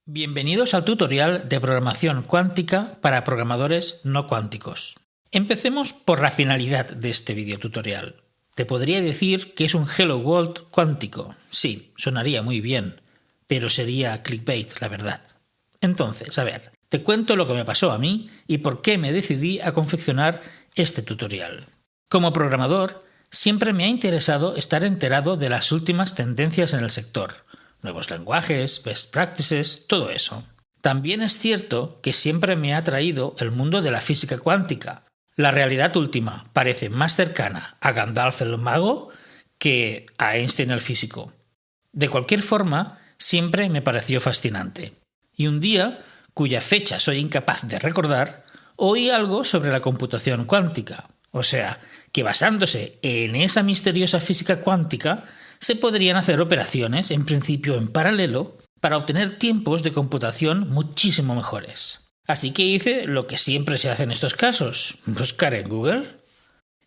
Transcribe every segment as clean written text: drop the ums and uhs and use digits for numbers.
Bienvenidos al tutorial de programación cuántica para programadores no cuánticos. Empecemos por la finalidad de este videotutorial. Te podría decir que es un Hello World cuántico. Sí, sonaría muy bien, pero sería clickbait, la verdad. Entonces, a ver, te cuento lo que me pasó a mí y por qué me decidí a confeccionar este tutorial. Como programador, siempre me ha interesado estar enterado de las últimas tendencias en el sector. Nuevos lenguajes, best practices, todo eso. También es cierto que siempre me ha atraído el mundo de la física cuántica. La realidad última parece más cercana a Gandalf el mago que a Einstein el físico. De cualquier forma, siempre me pareció fascinante. Y un día, cuya fecha soy incapaz de recordar, oí algo sobre la computación cuántica. O sea, que basándose en esa misteriosa física cuántica, se podrían hacer operaciones, en principio en paralelo, para obtener tiempos de computación muchísimo mejores. Así que hice lo que siempre se hace en estos casos, buscar en Google.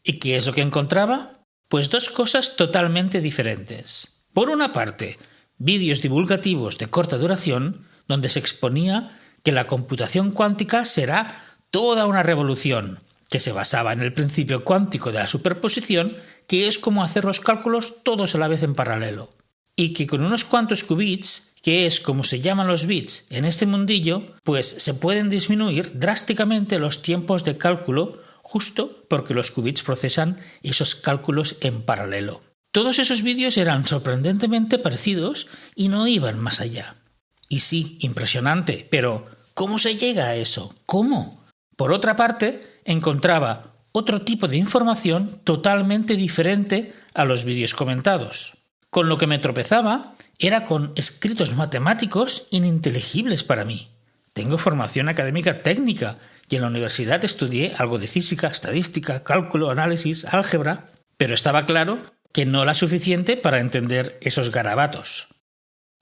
¿Y qué es lo que encontraba? Pues dos cosas totalmente diferentes. Por una parte, vídeos divulgativos de corta duración, donde se exponía que la computación cuántica será toda una revolución, que se basaba en el principio cuántico de la superposición, que es como hacer los cálculos todos a la vez en paralelo. Y que con unos cuantos qubits, que es como se llaman los bits en este mundillo, pues se pueden disminuir drásticamente los tiempos de cálculo justo porque los qubits procesan esos cálculos en paralelo. Todos esos vídeos eran sorprendentemente parecidos y no iban más allá. Y sí, impresionante, pero ¿cómo se llega a eso? ¿Cómo? Por otra parte, encontraba otro tipo de información totalmente diferente a los vídeos comentados. Con lo que me tropezaba era con escritos matemáticos ininteligibles para mí. Tengo formación académica técnica y en la universidad estudié algo de física, estadística, cálculo, análisis, álgebra, pero estaba claro que no era suficiente para entender esos garabatos.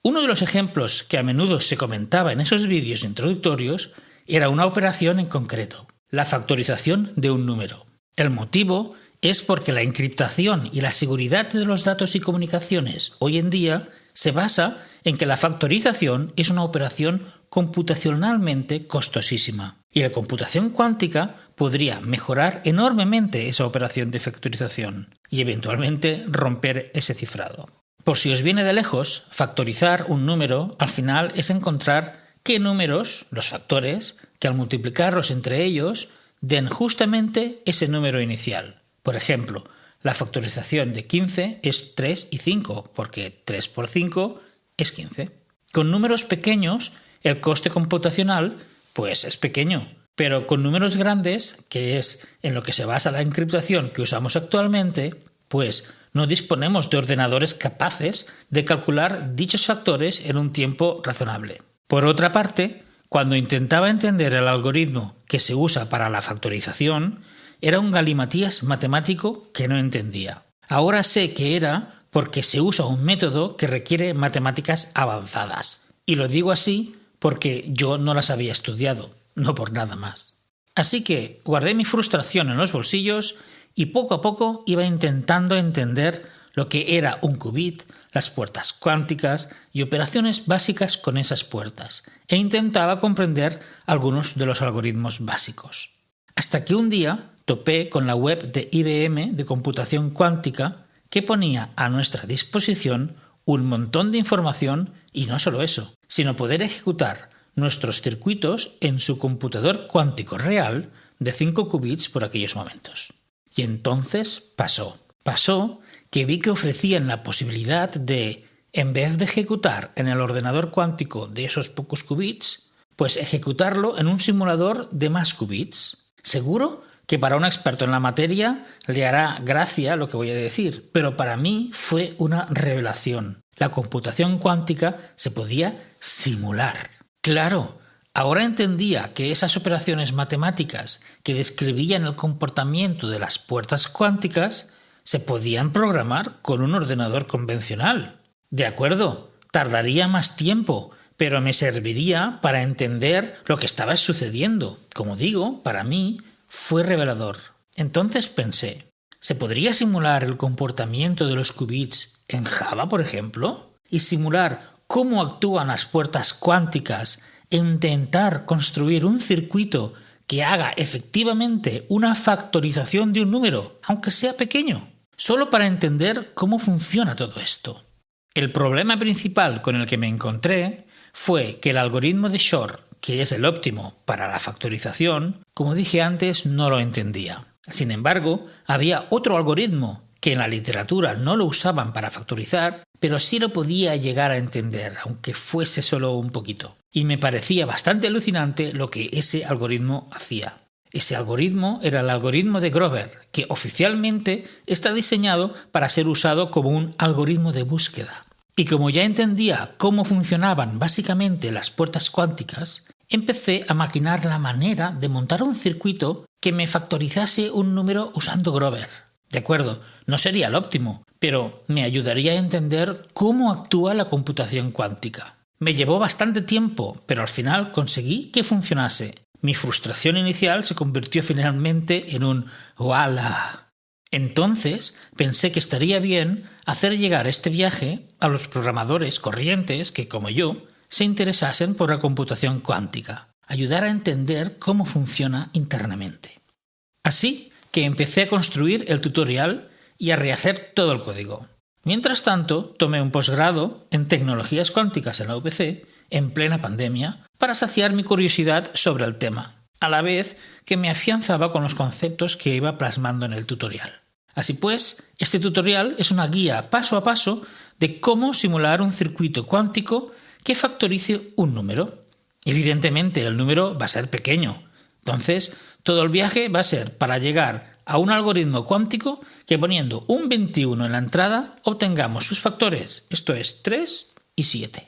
Uno de los ejemplos que a menudo se comentaba en esos vídeos introductorios era una operación en concreto, la factorización de un número. El motivo es porque la encriptación y la seguridad de los datos y comunicaciones hoy en día se basa en que la factorización es una operación computacionalmente costosísima. Y la computación cuántica podría mejorar enormemente esa operación de factorización y eventualmente romper ese cifrado. Por si os viene de lejos, factorizar un número al final es encontrar qué números, los factores, que al multiplicarlos entre ellos den justamente ese número inicial. Por ejemplo, la factorización de 15 es 3 y 5, porque 3 por 5 es 15. Con números pequeños, el coste computacional pues es pequeño, pero con números grandes, que es en lo que se basa la encriptación que usamos actualmente, pues no disponemos de ordenadores capaces de calcular dichos factores en un tiempo razonable. Por otra parte, cuando intentaba entender el algoritmo que se usa para la factorización, era un galimatías matemático que no entendía. Ahora sé que era porque se usa un método que requiere matemáticas avanzadas. Y lo digo así porque yo no las había estudiado, no por nada más. Así que guardé mi frustración en los bolsillos y poco a poco iba intentando entender lo que era un qubit, las puertas cuánticas y operaciones básicas con esas puertas, e intentaba comprender algunos de los algoritmos básicos. Hasta que un día topé con la web de IBM de computación cuántica que ponía a nuestra disposición un montón de información y no solo eso, sino poder ejecutar nuestros circuitos en su computador cuántico real de 5 qubits por aquellos momentos. Y entonces pasó que vi que ofrecían la posibilidad de, en vez de ejecutar en el ordenador cuántico de esos pocos qubits, pues ejecutarlo en un simulador de más qubits. Seguro que para un experto en la materia le hará gracia lo que voy a decir, pero para mí fue una revelación. La computación cuántica se podía simular. Claro, ahora entendía que esas operaciones matemáticas que describían el comportamiento de las puertas cuánticas se podían programar con un ordenador convencional. De acuerdo, tardaría más tiempo, pero me serviría para entender lo que estaba sucediendo. Como digo, para mí fue revelador. Entonces pensé, ¿se podría simular el comportamiento de los qubits en Java, por ejemplo? ¿Y simular cómo actúan las puertas cuánticas e intentar construir un circuito que haga efectivamente una factorización de un número, aunque sea pequeño, solo para entender cómo funciona todo esto. El problema principal con el que me encontré fue que el algoritmo de Shor, que es el óptimo para la factorización, como dije antes, no lo entendía. Sin embargo, había otro algoritmo que en la literatura no lo usaban para factorizar, pero sí lo podía llegar a entender, aunque fuese solo un poquito. Y me parecía bastante alucinante lo que ese algoritmo hacía. Ese algoritmo era el algoritmo de Grover, que oficialmente está diseñado para ser usado como un algoritmo de búsqueda. Y como ya entendía cómo funcionaban básicamente las puertas cuánticas, empecé a maquinar la manera de montar un circuito que me factorizase un número usando Grover. De acuerdo, no sería el óptimo, pero me ayudaría a entender cómo actúa la computación cuántica. Me llevó bastante tiempo, pero al final conseguí que funcionase. Mi frustración inicial se convirtió finalmente en un ¡Wala! Entonces pensé que estaría bien hacer llegar este viaje a los programadores corrientes que, como yo, se interesasen por la computación cuántica, ayudar a entender cómo funciona internamente. Así que empecé a construir el tutorial y a rehacer todo el código. Mientras tanto, tomé un posgrado en tecnologías cuánticas en la UPC, en plena pandemia, para saciar mi curiosidad sobre el tema, a la vez que me afianzaba con los conceptos que iba plasmando en el tutorial. Así pues, este tutorial es una guía paso a paso de cómo simular un circuito cuántico que factorice un número. Evidentemente, el número va a ser pequeño. Entonces, todo el viaje va a ser para llegar a un algoritmo cuántico que poniendo un 21 en la entrada obtengamos sus factores, esto es 3 y 7.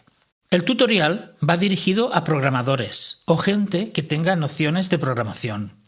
El tutorial va dirigido a programadores o gente que tenga nociones de programación.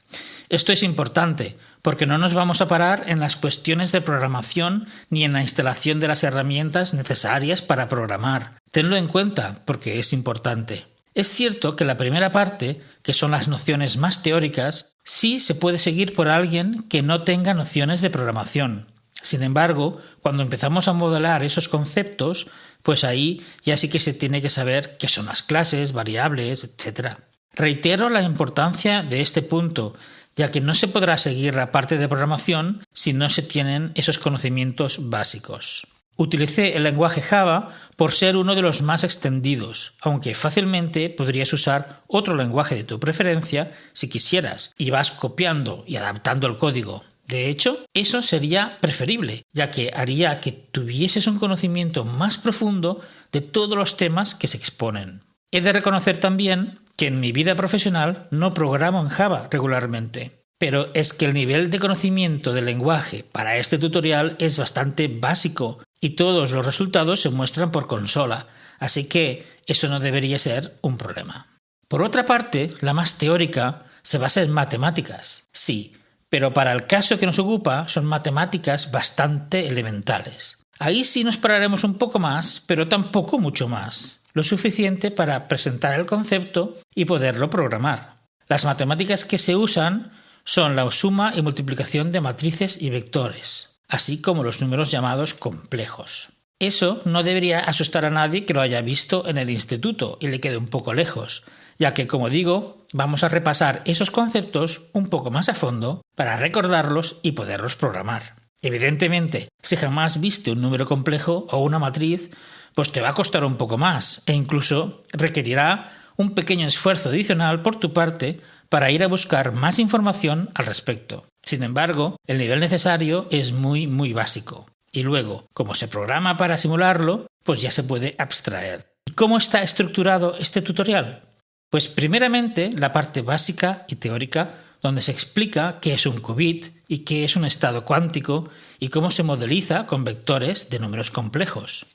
Esto es importante porque no nos vamos a parar en las cuestiones de programación ni en la instalación de las herramientas necesarias para programar. Tenlo en cuenta porque es importante. Es cierto que la primera parte, que son las nociones más teóricas, sí se puede seguir por alguien que no tenga nociones de programación. Sin embargo, cuando empezamos a modelar esos conceptos, pues ahí ya sí que se tiene que saber qué son las clases, variables, etc. Reitero la importancia de este punto, ya que no se podrá seguir la parte de programación si no se tienen esos conocimientos básicos. Utilicé el lenguaje Java por ser uno de los más extendidos, aunque fácilmente podrías usar otro lenguaje de tu preferencia si quisieras, y vas copiando y adaptando el código. De hecho, eso sería preferible, ya que haría que tuvieses un conocimiento más profundo de todos los temas que se exponen. He de reconocer también que en mi vida profesional no programo en Java regularmente, pero es que el nivel de conocimiento del lenguaje para este tutorial es bastante básico y todos los resultados se muestran por consola, así que eso no debería ser un problema. Por otra parte, la más teórica se basa en matemáticas, sí, pero para el caso que nos ocupa son matemáticas bastante elementales. Ahí sí nos pararemos un poco más, pero tampoco mucho más, lo suficiente para presentar el concepto y poderlo programar. Las matemáticas que se usan son la suma y multiplicación de matrices y vectores, así como los números llamados complejos. Eso no debería asustar a nadie que lo haya visto en el instituto y le quede un poco lejos, ya que, como digo, vamos a repasar esos conceptos un poco más a fondo para recordarlos y poderlos programar. Evidentemente, si jamás viste un número complejo o una matriz, pues te va a costar un poco más e incluso requerirá un pequeño esfuerzo adicional por tu parte para ir a buscar más información al respecto. Sin embargo, el nivel necesario es muy básico. Y luego, como se programa para simularlo, pues ya se puede abstraer. ¿Y cómo está estructurado este tutorial? Pues primeramente la parte básica y teórica, donde se explica qué es un qubit y qué es un estado cuántico y cómo se modeliza con vectores de números complejos.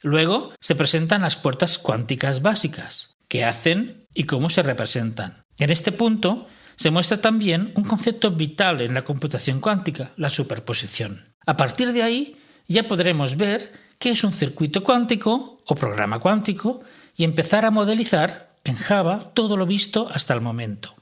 Luego se presentan las puertas cuánticas básicas, qué hacen y cómo se representan. En este punto se muestra también un concepto vital en la computación cuántica, la superposición. A partir de ahí ya podremos ver qué es un circuito cuántico o programa cuántico y empezar a modelizar en Java todo lo visto hasta el momento.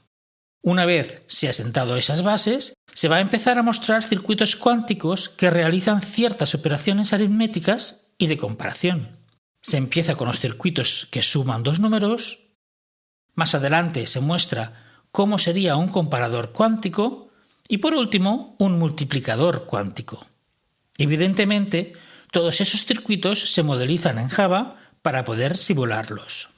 Una vez se han sentado esas bases, se va a empezar a mostrar circuitos cuánticos que realizan ciertas operaciones aritméticas y de comparación. se empieza con los circuitos que suman dos números. Más adelante se muestra cómo sería un comparador cuántico y por último un multiplicador cuántico. Evidentemente, todos esos circuitos se modelizan en Java para poder simularlos.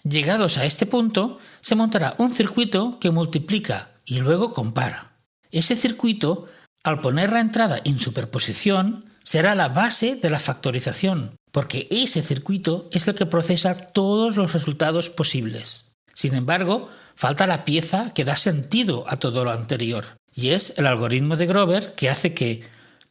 Llegados a este punto, se montará un circuito que multiplica y luego compara. Ese circuito, al poner la entrada en superposición, será la base de la factorización, porque ese circuito es el que procesa todos los resultados posibles. Sin embargo, falta la pieza que da sentido a todo lo anterior, y es el algoritmo de Grover, que hace que,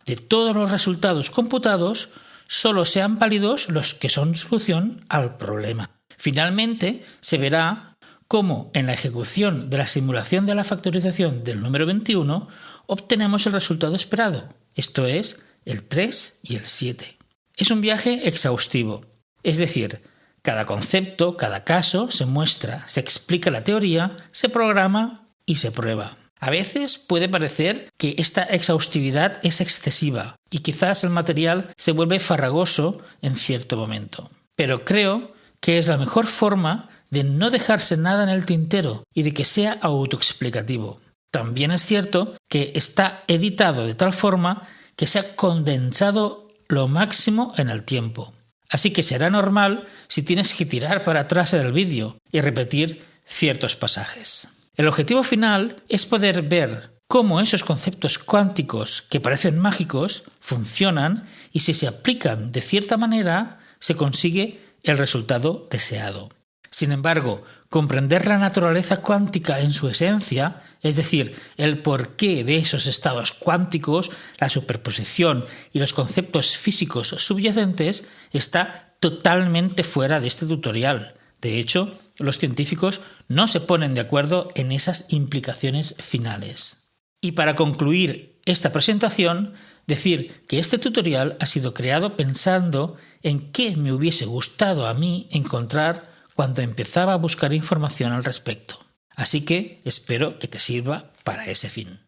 de todos los resultados computados, solo sean válidos los que son solución al problema. Finalmente, se verá cómo en la ejecución de la simulación de la factorización del número 21 obtenemos el resultado esperado, esto es, el 3 y el 7. Es un viaje exhaustivo, es decir, cada concepto, cada caso se muestra, se explica la teoría, se programa y se prueba. A veces puede parecer que esta exhaustividad es excesiva y quizás el material se vuelve farragoso en cierto momento. Pero creo que es la mejor forma de no dejarse nada en el tintero y de que sea autoexplicativo. También es cierto que está editado de tal forma que se ha condensado lo máximo en el tiempo. Así que será normal si tienes que tirar para atrás en el vídeo y repetir ciertos pasajes. El objetivo final es poder ver cómo esos conceptos cuánticos que parecen mágicos funcionan y si se aplican de cierta manera se consigue el resultado deseado. Sin embargo, comprender la naturaleza cuántica en su esencia, es decir, el porqué de esos estados cuánticos, la superposición y los conceptos físicos subyacentes, está totalmente fuera de este tutorial. De hecho, los científicos no se ponen de acuerdo en esas implicaciones finales. Y para concluir esta presentación, decir que este tutorial ha sido creado pensando en qué me hubiese gustado a mí encontrar cuando empezaba a buscar información al respecto. Así que espero que te sirva para ese fin.